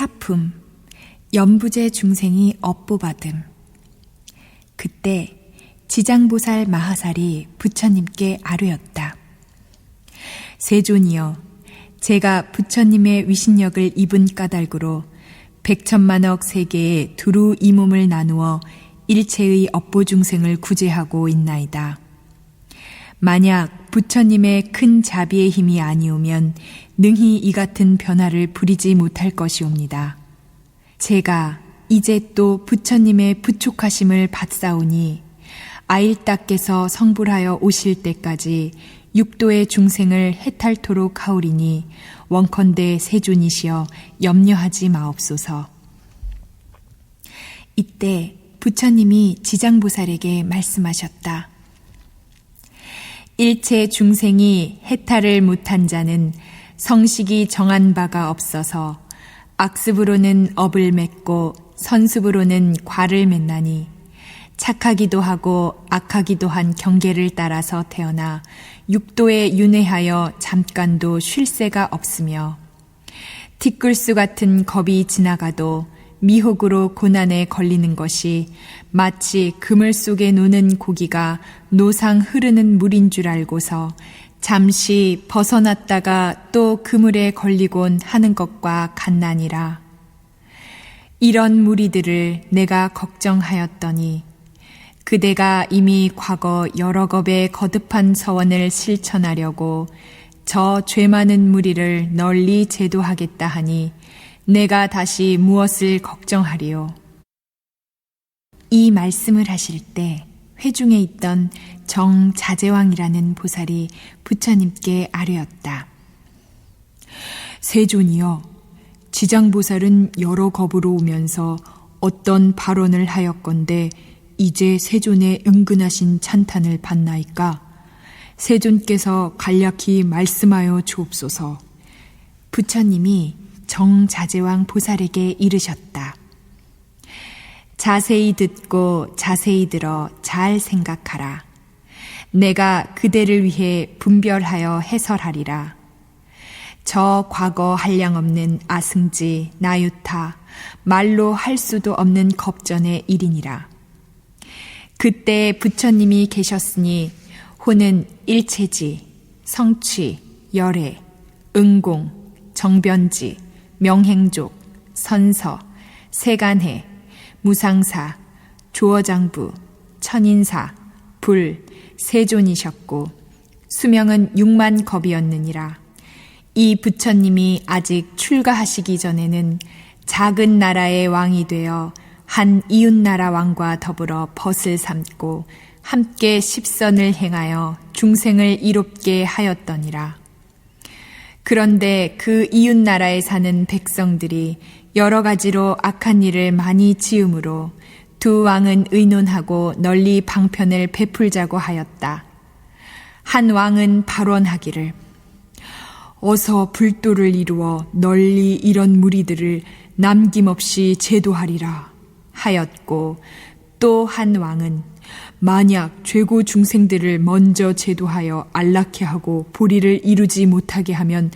사품, 연부제 중생이 업보받음. 그때 지장보살 마하살이 부처님께 아뢰었다. 세존이여, 제가 부처님의 위신력을 입은 까닭으로 백천만억 세계에 두루 이 몸을 나누어 일체의 업보 중생을 구제하고 있나이다. 만약 부처님의 큰 자비의 힘이 아니오면 능히 이 같은 변화를 부리지 못할 것이옵니다. 제가 이제 또 부처님의 부촉하심을 받사오니 아일따께서 성불하여 오실 때까지 육도의 중생을 해탈토록 하오리니 원컨대 세존이시여 염려하지 마옵소서. 이때 부처님이 지장보살에게 말씀하셨다. 일체 중생이 해탈을 못한 자는 성식이 정한 바가 없어서 악습으로는 업을 맺고 선습으로는 과를 맺나니 착하기도 하고 악하기도 한 경계를 따라서 태어나 육도에 윤회하여 잠깐도 쉴 새가 없으며 티끌수 같은 겁이 지나가도 미혹으로 고난에 걸리는 것이 마치 그물 속에 노는 고기가 노상 흐르는 물인 줄 알고서 잠시 벗어났다가 또 그물에 걸리곤 하는 것과 같나니라. 이런 무리들을 내가 걱정하였더니 그대가 이미 과거 여러 겁의 거듭한 서원을 실천하려고 저 죄 많은 무리를 널리 제도하겠다 하니 내가 다시 무엇을 걱정하리요. 이 말씀을 하실 때 회중에 있던 정자제왕이라는 보살이 부처님께 아뢰었다. 세존이여, 지장보살은 여러 겁으로 오면서 어떤 발언을 하였건대 이제 세존의 은근하신 찬탄을 받나이까? 세존께서 간략히 말씀하여 주옵소서. 부처님이 정자제왕 보살에게 이르셨다. 자세히 듣고 자세히 들어 잘 생각하라. 내가 그대를 위해 분별하여 해설하리라. 저 과거 한량없는 아승지, 나유타, 말로 할 수도 없는 겁전의 일이니라. 그때 부처님이 계셨으니 호는 일체지, 성취, 열애, 응공, 정변지, 명행족, 선서, 세간해, 무상사, 조어장부, 천인사, 불, 세존이셨고 수명은 6만 겁이었느니라. 이 부처님이 아직 출가하시기 전에는 작은 나라의 왕이 되어 한 이웃나라 왕과 더불어 벗을 삼고 함께 십선을 행하여 중생을 이롭게 하였더니라. 그런데 그 이웃나라에 사는 백성들이 여러 가지로 악한 일을 많이 지음으로 두 왕은 의논하고 널리 방편을 베풀자고 하였다. 한 왕은 발언하기를 어서 불도를 이루어 널리 이런 무리들을 남김없이 제도하리라 하였고, 또 한 왕은 만약 죄고 중생들을 먼저 제도하여 안락해 하고 보리를 이루지 못하게 하면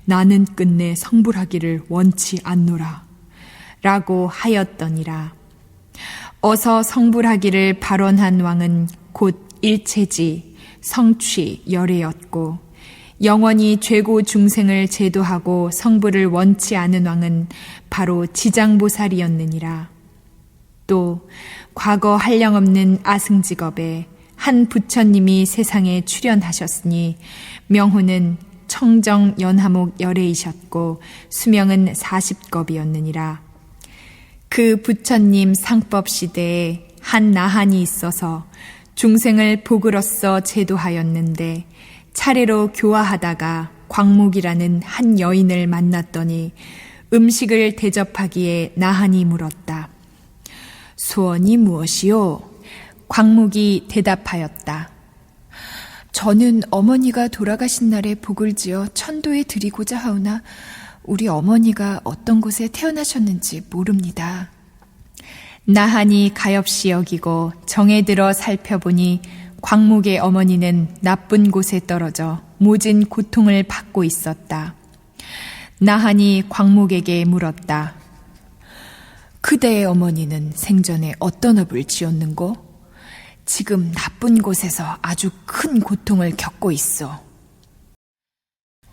나는 끝내 성불하기를 원치 않노라 라고 하였더니라. 어서 성불하기를 발언한 왕은 곧 일체지, 성취, 열애였고 영원히 죄고 중생을 제도하고 성불을 원치 않은 왕은 바로 지장보살이었느니라. 또 과거 한량없는 아승직업에 한 부처님이 세상에 출현하셨으니 명호는 청정 연하목 열애이셨고 수명은 40겁이었느니라. 그 부처님 상법 시대에 한 나한이 있어서 중생을 복으로써 제도하였는데 차례로 교화하다가 광목이라는 한 여인을 만났더니 음식을 대접하기에 나한이 물었다. 소원이 무엇이요? 광목이 대답하였다. 저는 어머니가 돌아가신 날에 복을 지어 천도에 드리고자 하오나 우리 어머니가 어떤 곳에 태어나셨는지 모릅니다. 나한이 가엾이 여기고 정에 들어 살펴보니 광목의 어머니는 나쁜 곳에 떨어져 모진 고통을 받고 있었다. 나한이 광목에게 물었다. 그대의 어머니는 생전에 어떤 업을 지었는고? 지금 나쁜 곳에서 아주 큰 고통을 겪고 있어.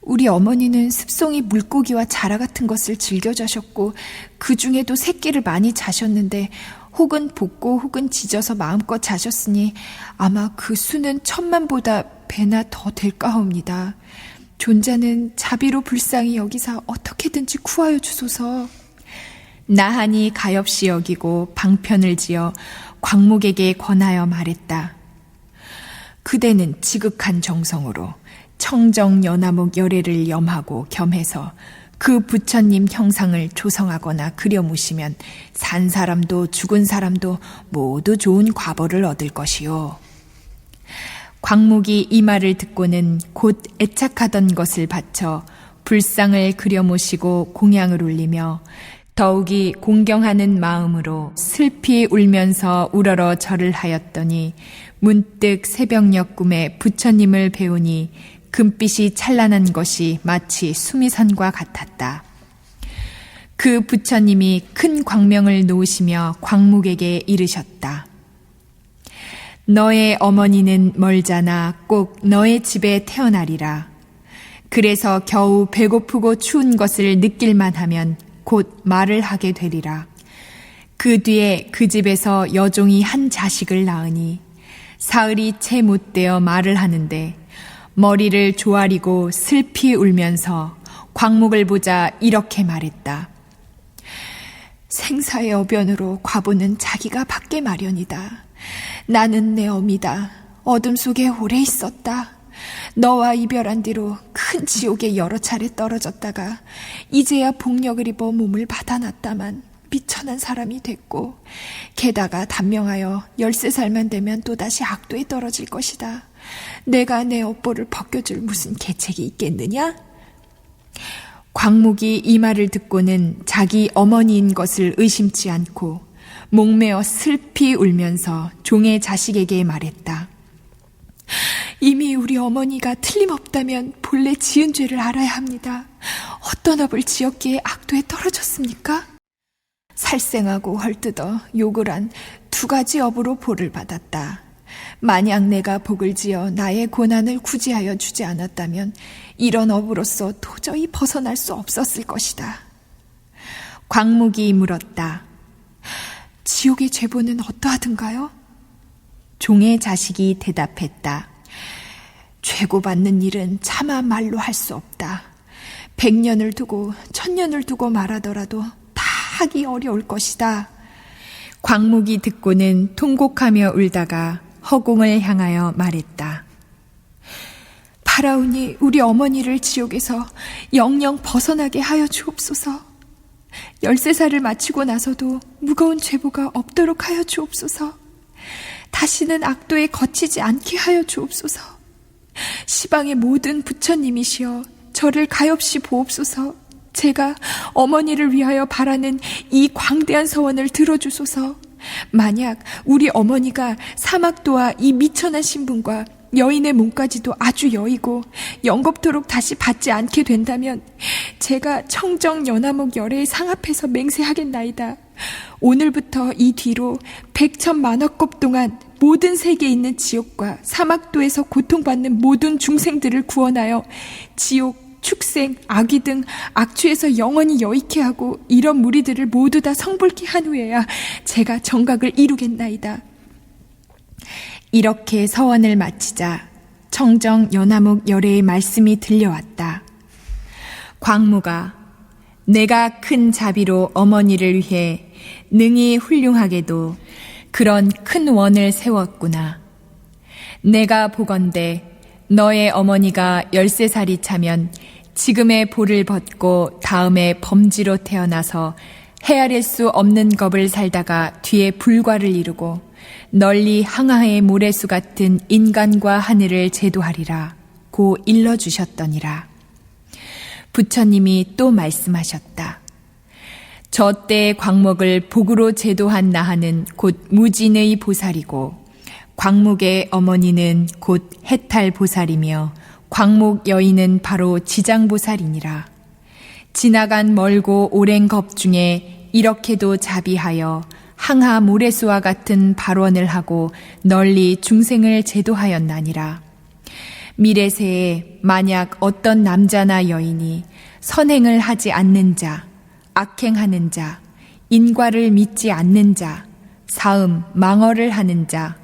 우리 어머니는 습송이 물고기와 자라 같은 것을 즐겨 자셨고 그 중에도 새끼를 많이 자셨는데 혹은 볶고 혹은 지져서 마음껏 자셨으니 아마 그 수는 1000만보다 배나 더 될까옵니다. 존자는 자비로 불쌍히 여기사 어떻게든지 구하여 주소서. 나하니 가엾이 여기고 방편을 지어 광목에게 권하여 말했다. 그대는 지극한 정성으로 청정 연화목 열애를 염하고 겸해서 그 부처님 형상을 조성하거나 그려무시면 산 사람도 죽은 사람도 모두 좋은 과보를 얻을 것이요. 광목이 이 말을 듣고는 곧 애착하던 것을 바쳐 불상을 그려모시고 공양을 올리며 더욱이 공경하는 마음으로 슬피 울면서 우러러 절을 하였더니 문득 새벽녘 꿈에 부처님을 배우니 금빛이 찬란한 것이 마치 수미선과 같았다. 그 부처님이 큰 광명을 놓으시며 광목에게 이르셨다. 너의 어머니는 멀잖아 꼭 너의 집에 태어나리라. 그래서 겨우 배고프고 추운 것을 느낄만 하면 곧 말을 하게 되리라. 그 뒤에 그 집에서 여종이 한 자식을 낳으니 사흘이 채 못되어 말을 하는데 머리를 조아리고 슬피 울면서 광목을 보자 이렇게 말했다. 생사의 어변으로 과부는 자기가 받게 마련이다. 나는 내 어미다. 어둠 속에 오래 있었다. 너와 이별한 뒤로 큰 지옥에 여러 차례 떨어졌다가 이제야 복력을 입어 몸을 받아놨다만 미천한 사람이 됐고 게다가 단명하여 13살만 되면 또다시 악도에 떨어질 것이다. 내가 내 업보를 벗겨줄 무슨 계책이 있겠느냐? 광목이 이 말을 듣고는 자기 어머니인 것을 의심치 않고 목매어 슬피 울면서 종의 자식에게 말했다. 이미 우리 어머니가 틀림없다면 본래 지은 죄를 알아야 합니다. 어떤 업을 지었기에 악도에 떨어졌습니까? 살생하고 헐뜯어 욕을 한 2가지 업으로 벌을 받았다. 만약 내가 복을 지어 나의 고난을 구제하여 주지 않았다면 이런 업으로서 도저히 벗어날 수 없었을 것이다. 광목이 물었다. 지옥의 죄보는 어떠하든가요? 종의 자식이 대답했다. 죄고받는 일은 차마 말로 할 수 없다. 100년을 두고 1000년을 두고 말하더라도 다 하기 어려울 것이다. 광목이 듣고는 통곡하며 울다가 허공을 향하여 말했다. 바라오니 우리 어머니를 지옥에서 영영 벗어나게 하여 주옵소서. 13살을 마치고 나서도 무거운 죄보가 없도록 하여 주옵소서. 다시는 악도에 거치지 않게 하여 주옵소서. 시방의 모든 부처님이시여 저를 가엾이 보옵소서. 제가 어머니를 위하여 바라는 이 광대한 서원을 들어주소서. 만약 우리 어머니가 사막도와 이 미천한 신분과 여인의 몸까지도 아주 여이고 영겁토록 다시 받지 않게 된다면 제가 청정 연화목 열애에 상합해서 맹세하겠나이다. 오늘부터 이 뒤로 100,000만억급 동안 모든 세계에 있는 지옥과 사막도에서 고통받는 모든 중생들을 구원하여 지옥, 축생, 악귀 등 악취에서 영원히 여익케 하고 이런 무리들을 모두 다 성불케 한 후에야 제가 정각을 이루겠나이다. 이렇게 서원을 마치자 청정 연화목 열애의 말씀이 들려왔다. 광무가 내가 큰 자비로 어머니를 위해 능히 훌륭하게도 그런 큰 원을 세웠구나. 내가 보건대 너의 어머니가 13살이 차면 지금의 볼을 벗고 다음에 범지로 태어나서 헤아릴 수 없는 겁을 살다가 뒤에 불과를 이루고 널리 항하의 모래수 같은 인간과 하늘을 제도하리라 고 일러주셨더니라. 부처님이 또 말씀하셨다. 저 때의 광목을 복으로 제도한 나하는 곧 무진의 보살이고 광목의 어머니는 곧 해탈보살이며 광목 여인은 바로 지장보살이니라. 지나간 멀고 오랜 겁 중에 이렇게도 자비하여 항하 모래수와 같은 발언을 하고 널리 중생을 제도하였나니라. 미래세에 만약 어떤 남자나 여인이 선행을 하지 않는 자, 악행하는 자, 인과를 믿지 않는 자, 사음, 망언을 하는 자,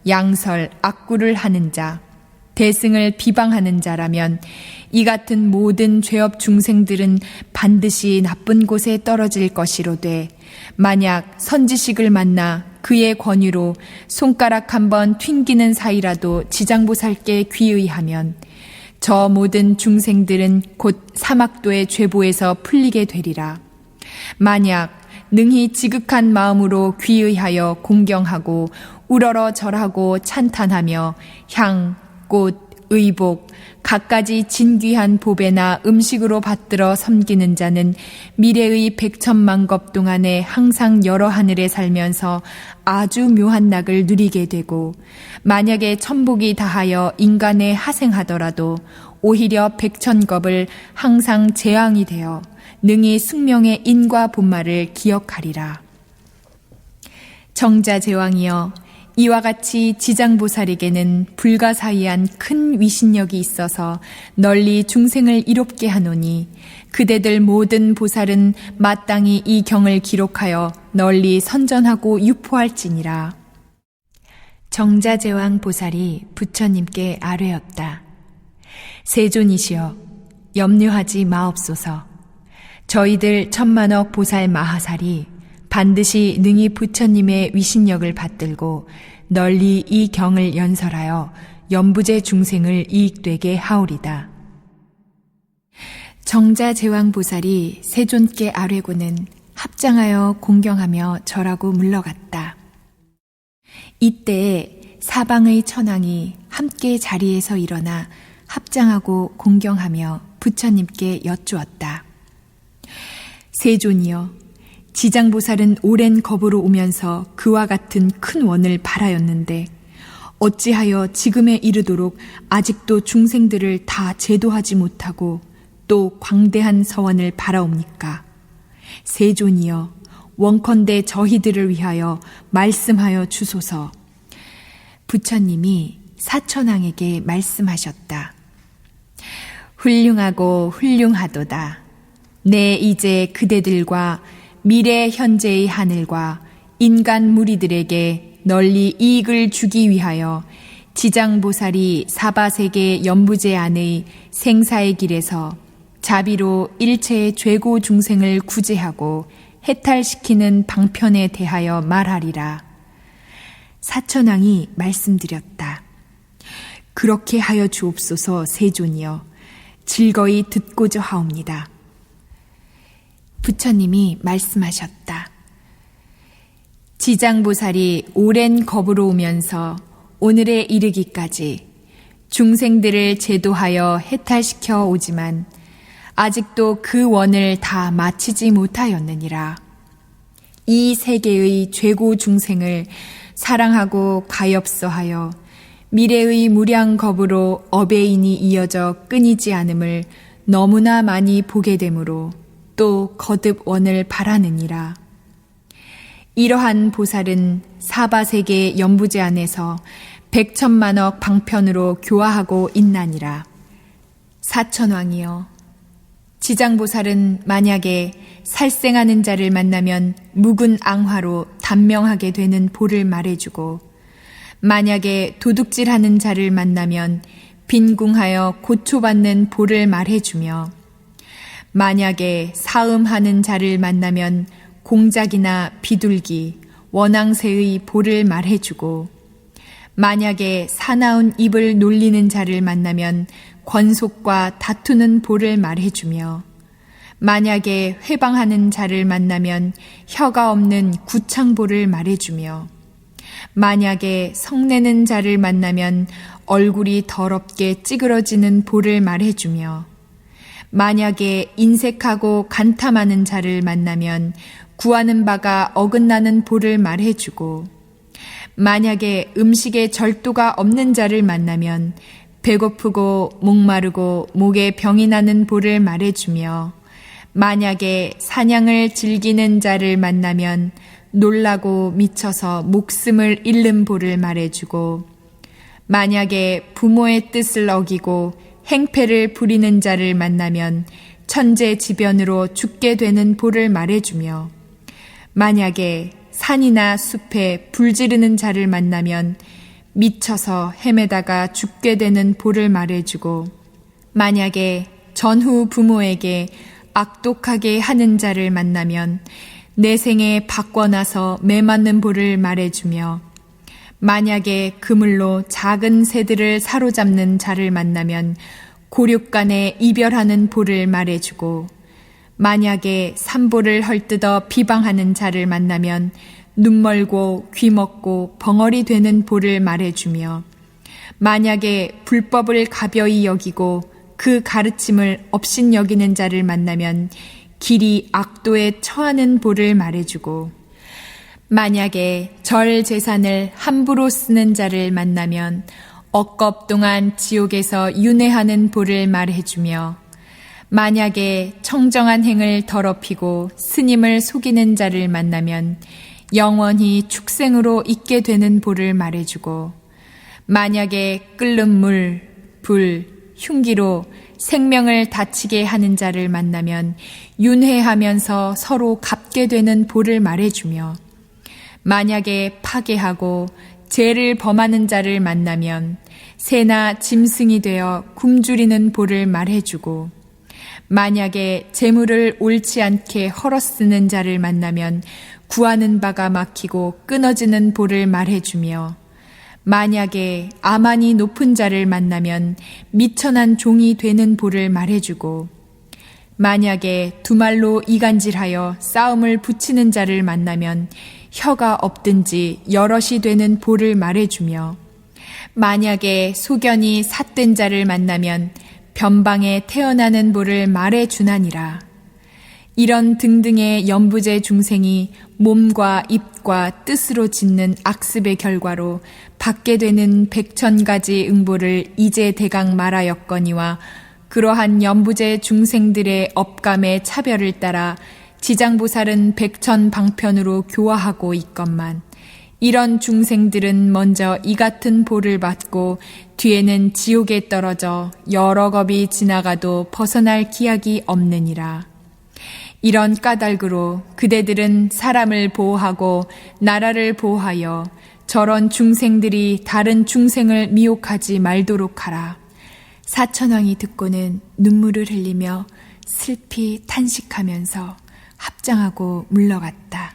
양설, 악구를 하는 자, 대승을 비방하는 자라면 이 같은 모든 죄업 중생들은 반드시 나쁜 곳에 떨어질 것이로되 만약 선지식을 만나 그의 권유로 손가락 한번 튕기는 사이라도 지장보살께 귀의하면 저 모든 중생들은 곧 사막도의 죄보에서 풀리게 되리라. 만약 능히 지극한 마음으로 귀의하여 공경하고 우러러 절하고 찬탄하며 향, 꽃, 의복, 갖가지 진귀한 보배나 음식으로 받들어 섬기는 자는 미래의 100천만겁 동안에 항상 여러 하늘에 살면서 아주 묘한 낙을 누리게 되고 만약에 천복이 다하여 인간에 하생하더라도 오히려 100천겁을 항상 재앙이 되어 능히 숙명의 인과 본말을 기억하리라. 정자제왕이여, 이와 같이 지장보살에게는 불가사의한 큰 위신력이 있어서 널리 중생을 이롭게 하노니 그대들 모든 보살은 마땅히 이 경을 기록하여 널리 선전하고 유포할지니라. 정자제왕 보살이 부처님께 아뢰었다. 세존이시여, 염려하지 마옵소서. 저희들 천만억 보살 마하살이 반드시 능히 부처님의 위신력을 받들고 널리 이 경을 연설하여 연부제 중생을 이익되게 하오리다. 정자제왕보살이 세존께 아뢰고는 합장하여 공경하며 절하고 물러갔다. 이때에 사방의 천왕이 함께 자리에서 일어나 합장하고 공경하며 부처님께 여쭈었다. 세존이여, 지장보살은 오랜 겁으로 오면서 그와 같은 큰 원을 바라였는데 어찌하여 지금에 이르도록 아직도 중생들을 다 제도하지 못하고 또 광대한 서원을 바라옵니까? 세존이여, 원컨대 저희들을 위하여 말씀하여 주소서. 부처님이 사천왕에게 말씀하셨다. 훌륭하고 훌륭하도다. 내 이제 그대들과 미래 현재의 하늘과 인간 무리들에게 널리 이익을 주기 위하여 지장보살이 사바세계 연부제 안의 생사의 길에서 자비로 일체의 죄고 중생을 구제하고 해탈시키는 방편에 대하여 말하리라. 사천왕이 말씀드렸다. 그렇게 하여 주옵소서. 세존이여, 즐거이 듣고자 하옵니다. 부처님이 말씀하셨다. 지장보살이 오랜 겁으로 오면서 오늘에 이르기까지 중생들을 제도하여 해탈시켜 오지만 아직도 그 원을 다 마치지 못하였느니라. 이 세계의 죄고 중생을 사랑하고 가엾어하여 미래의 무량겁으로 어배인이 이어져 끊이지 않음을 너무나 많이 보게 되므로 또 거듭 원을 바라느니라. 이러한 보살은 사바세계 연부제 안에서 100천만억 방편으로 교화하고 있나니라. 사천왕이여, 지장보살은 만약에 살생하는 자를 만나면 묵은 앙화로 단명하게 되는 보를 말해주고 만약에 도둑질하는 자를 만나면 빈궁하여 고초받는 보를 말해주며 만약에 사음하는 자를 만나면 공작이나 비둘기, 원앙새의 보를 말해주고 만약에 사나운 입을 놀리는 자를 만나면 권속과 다투는 보를 말해주며 만약에 회방하는 자를 만나면 혀가 없는 구창보를 말해주며 만약에 성내는 자를 만나면 얼굴이 더럽게 찌그러지는 보를 말해주며 만약에 인색하고 간탐하는 자를 만나면 구하는 바가 어긋나는 보를 말해주고 만약에 음식에 절도가 없는 자를 만나면 배고프고 목마르고 목에 병이 나는 보를 말해주며 만약에 사냥을 즐기는 자를 만나면 놀라고 미쳐서 목숨을 잃는 보를 말해주고, 만약에 부모의 뜻을 어기고 행패를 부리는 자를 만나면 천재지변으로 죽게 되는 보를 말해주며, 만약에 산이나 숲에 불지르는 자를 만나면 미쳐서 헤매다가 죽게 되는 보를 말해주고, 만약에 전후 부모에게 악독하게 하는 자를 만나면 내 생에 바꿔나서 매맞는 보를 말해주며, 만약에 그물로 작은 새들을 사로잡는 자를 만나면 고륙간에 이별하는 보를 말해주고, 만약에 산보를 헐뜯어 비방하는 자를 만나면 눈멀고 귀먹고 벙어리 되는 보를 말해주며, 만약에 불법을 가벼이 여기고 그 가르침을 업신여기는 자를 만나면 길이 악도에 처하는 보를 말해주고, 만약에 절 재산을 함부로 쓰는 자를 만나면 억겁 동안 지옥에서 윤회하는 보를 말해주며, 만약에 청정한 행을 더럽히고 스님을 속이는 자를 만나면 영원히 축생으로 있게 되는 보를 말해주고, 만약에 끓는 물, 불, 흉기로 생명을 다치게 하는 자를 만나면 윤회하면서 서로 갚게 되는 보를 말해주며, 만약에 파괴하고 죄를 범하는 자를 만나면 새나 짐승이 되어 굶주리는 보를 말해주고, 만약에 재물을 옳지 않게 헐어쓰는 자를 만나면 구하는 바가 막히고 끊어지는 보를 말해주며, 만약에 아만이 높은 자를 만나면 미천한 종이 되는 보를 말해주고, 만약에 두말로 이간질하여 싸움을 붙이는 자를 만나면 혀가 없든지 여럿이 되는 보를 말해주며, 만약에 소견이 삿된 자를 만나면 변방에 태어나는 보를 말해주나니라. 이런 등등의 연부제 중생이 몸과 입과 뜻으로 짓는 악습의 결과로 받게 되는 100,000가지 응보를 이제 대강 말하였거니와, 그러한 연부제 중생들의 업감의 차별을 따라 지장보살은 100,000방편으로 교화하고 있건만, 이런 중생들은 먼저 이 같은 보를 받고 뒤에는 지옥에 떨어져 여러 겁이 지나가도 벗어날 기약이 없느니라. 이런 까닭으로 그대들은 사람을 보호하고 나라를 보호하여 저런 중생들이 다른 중생을 미혹하지 말도록 하라. 사천왕이 듣고는 눈물을 흘리며 슬피 탄식하면서 합장하고 물러갔다.